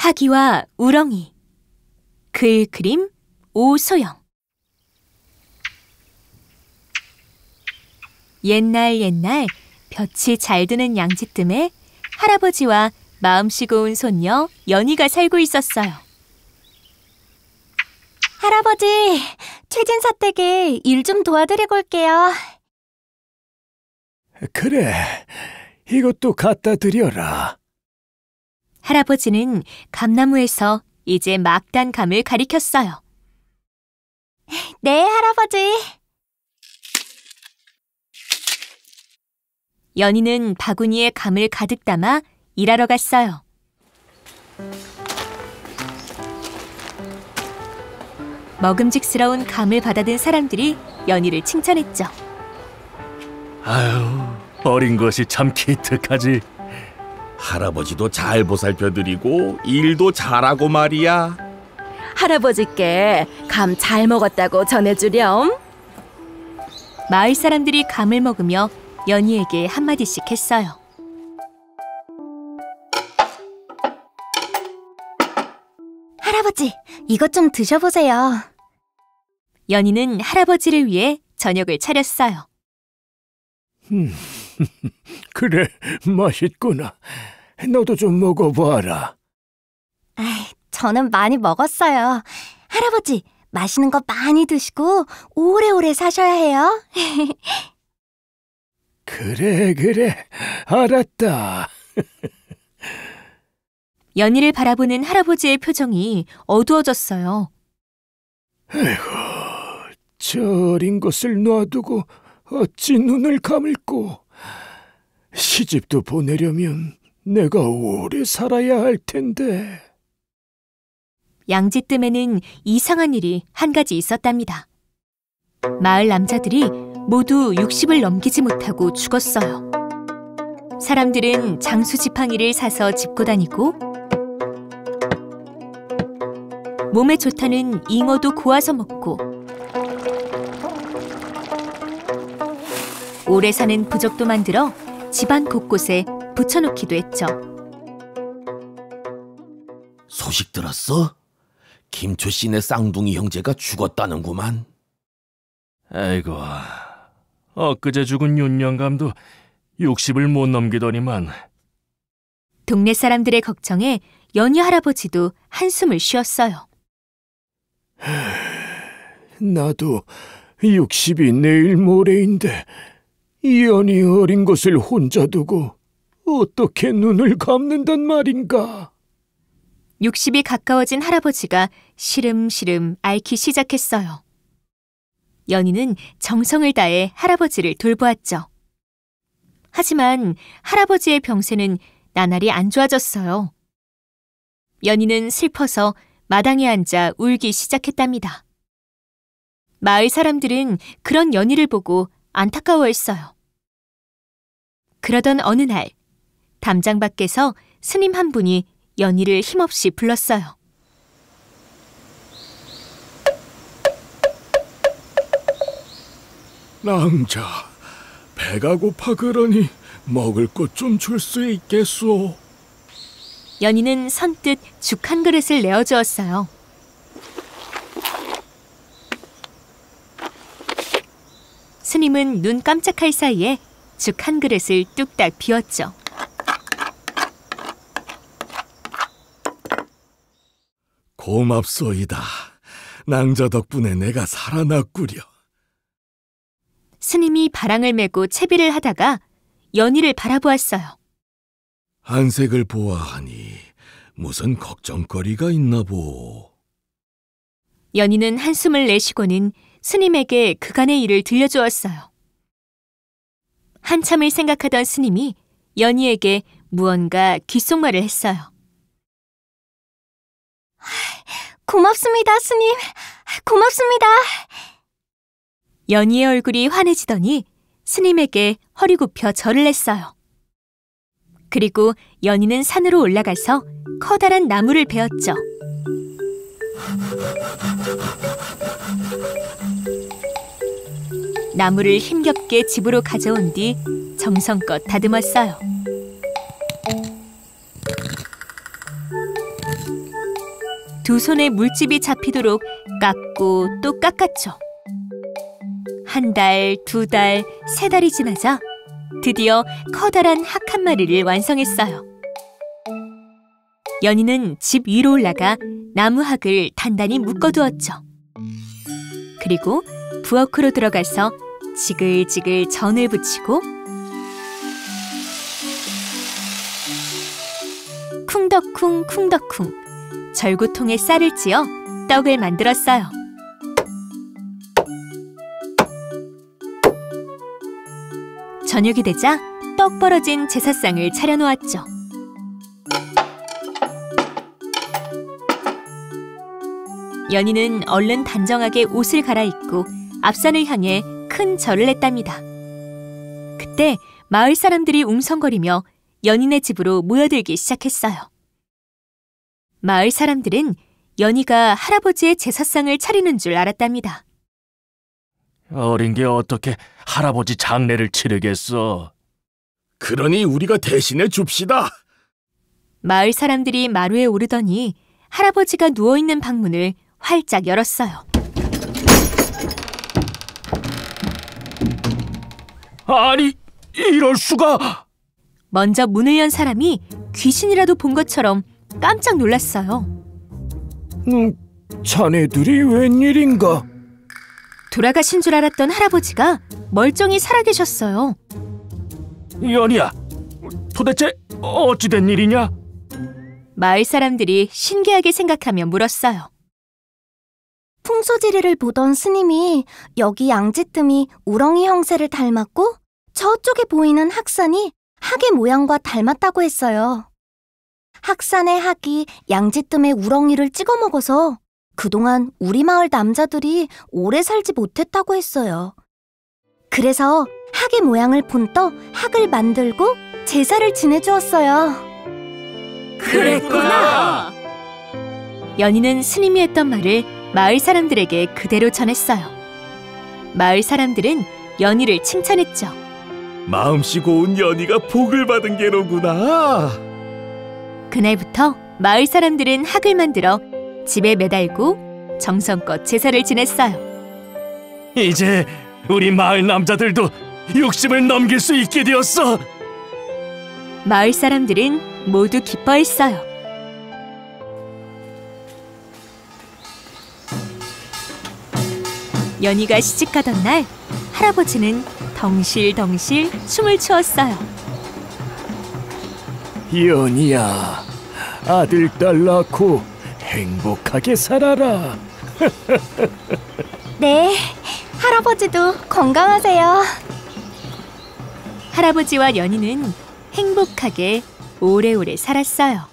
하기와 우렁이. 글 그림 오소영. 옛날 볕이 잘 드는 양지뜸에 할아버지와 마음씨 고운 손녀 연희가 살고 있었어요. 할아버지, 최진사 댁에 일 좀 도와드리고 올게요. 그래, 이것도 갖다 드려라. 할아버지는 감나무에서 이제 막 단 감을 가리켰어요. 네, 할아버지. 연희는 바구니에 감을 가득 담아 일하러 갔어요. 먹음직스러운 감을 받아든 사람들이 연희를 칭찬했죠. 아유, 어린 것이 참 기특하지. 할아버지도 잘 보살펴드리고 일도 잘하고 말이야. 할아버지께 감 잘 먹었다고 전해주렴. 마을 사람들이 감을 먹으며 연희에게 한마디씩 했어요. 할아버지, 이것 좀 드셔보세요. 연희는 할아버지를 위해 저녁을 차렸어요. 그래, 맛있구나. 너도 좀 먹어봐라. 저는 많이 먹었어요. 할아버지, 맛있는 거 많이 드시고 오래오래 사셔야 해요. 그래, 알았다. 연희를 바라보는 할아버지의 표정이 어두워졌어요. 아이고, 저 어린 것을 놔두고 어찌 눈을 감을꼬. 시집도 보내려면 내가 오래 살아야 할 텐데. 양지뜸에는 이상한 일이 한 가지 있었답니다. 마을 남자들이 모두 60을 넘기지 못하고 죽었어요. 사람들은 장수 지팡이를 사서 짚고 다니고 몸에 좋다는 잉어도 구워서 먹고 오래 사는 부적도 만들어 집안 곳곳에 붙여놓기도 했죠. 소식 들었어? 김초 씨네 쌍둥이 형제가 죽었다는구만. 아이고, 엊그제 죽은 윤영감도 60을 못 넘기더니만. 동네 사람들의 걱정에 연희 할아버지도 한숨을 쉬었어요. 나도 60이 내일 모레인데 이 연희 어린 것을 혼자 두고 어떻게 눈을 감는단 말인가. 60이 가까워진 할아버지가 시름시름 앓기 시작했어요. 연희는 정성을 다해 할아버지를 돌보았죠. 하지만 할아버지의 병세는 나날이 안 좋아졌어요. 연희는 슬퍼서 마당에 앉아 울기 시작했답니다. 마을 사람들은 그런 연희를 보고 안타까워했어요. 그러던 어느 날, 담장 밖에서 스님 한 분이 연희를 힘없이 불렀어요. 낭자, 배가 고파 그러니 먹을 것 좀 줄 수 있겠소? 연희는 선뜻 죽 한 그릇을 내어주었어요. 스님은 눈 깜짝할 사이에 죽 한 그릇을 뚝딱 비웠죠. 고맙소이다. 낭자 덕분에 내가 살아났구려. 스님이 바랑을 메고 채비를 하다가 연희를 바라보았어요. 안색을 보아하니 무슨 걱정거리가 있나 보. 연희는 한숨을 내쉬고는 스님에게 그간의 일을 들려주었어요. 한참을 생각하던 스님이 연희에게 무언가 귓속말을 했어요. 고맙습니다, 스님. 고맙습니다. 연희의 얼굴이 환해지더니 스님에게 허리 굽혀 절을 했어요. 그리고 연희는 산으로 올라가서 커다란 나무를 베었죠. 나무를 힘겹게 집으로 가져온 뒤 정성껏 다듬었어요. 두 손에 물집이 잡히도록 깎고 또 깎았죠. 한 달, 두 달, 세 달이 지나자 드디어 커다란 학 한 마리를 완성했어요. 연희는 집 위로 올라가 나무 학을 단단히 묶어두었죠. 그리고 부엌으로 들어가서 지글지글 전을 부치고 쿵덕쿵 쿵덕쿵 절구통에 쌀을 찌어 떡을 만들었어요. 저녁이 되자 떡 벌어진 제사상을 차려놓았죠. 연희는 얼른 단정하게 옷을 갈아입고 앞산을 향해 큰 절을 했답니다. 그때 마을 사람들이 웅성거리며 연희네 집으로 모여들기 시작했어요. 마을 사람들은 연희가 할아버지의 제사상을 차리는 줄 알았답니다. 어린 게 어떻게 할아버지 장례를 치르겠어? 그러니 우리가 대신해 줍시다. 마을 사람들이 마루에 오르더니 할아버지가 누워있는 방문을 활짝 열었어요. 아니, 이럴 수가! 먼저 문을 연 사람이 귀신이라도 본 것처럼 깜짝 놀랐어요. 자네들이 웬일인가? 돌아가신 줄 알았던 할아버지가 멀쩡히 살아계셨어요. 연희야, 도대체 어찌된 일이냐? 마을 사람들이 신기하게 생각하며 물었어요. 풍소지리를 보던 스님이 여기 양지뜸이 우렁이 형새를 닮았고 저쪽에 보이는 학산이 학의 모양과 닮았다고 했어요. 학산의 학이 양지뜸의 우렁이를 찍어 먹어서 그동안 우리 마을 남자들이 오래 살지 못했다고 했어요. 그래서 학의 모양을 본떠 학을 만들고 제사를 지내주었어요. 그랬구나. 연희는 스님이 했던 말을 마을 사람들에게 그대로 전했어요. 마을 사람들은 연희를 칭찬했죠. 마음씨 고운 연희가 복을 받은 게로구나. 그날부터 마을 사람들은 학을 만들어 집에 매달고 정성껏 제사를 지냈어요. 이제 우리 마을 남자들도 60을 넘길 수 있게 되었어. 마을 사람들은 모두 기뻐했어요. 연희가 시집가던 날 할아버지는 덩실덩실 춤을 추었어요. 연희야, 아들, 딸 낳고 행복하게 살아라. 네, 할아버지도 건강하세요. 할아버지와 연희는 행복하게 오래오래 살았어요.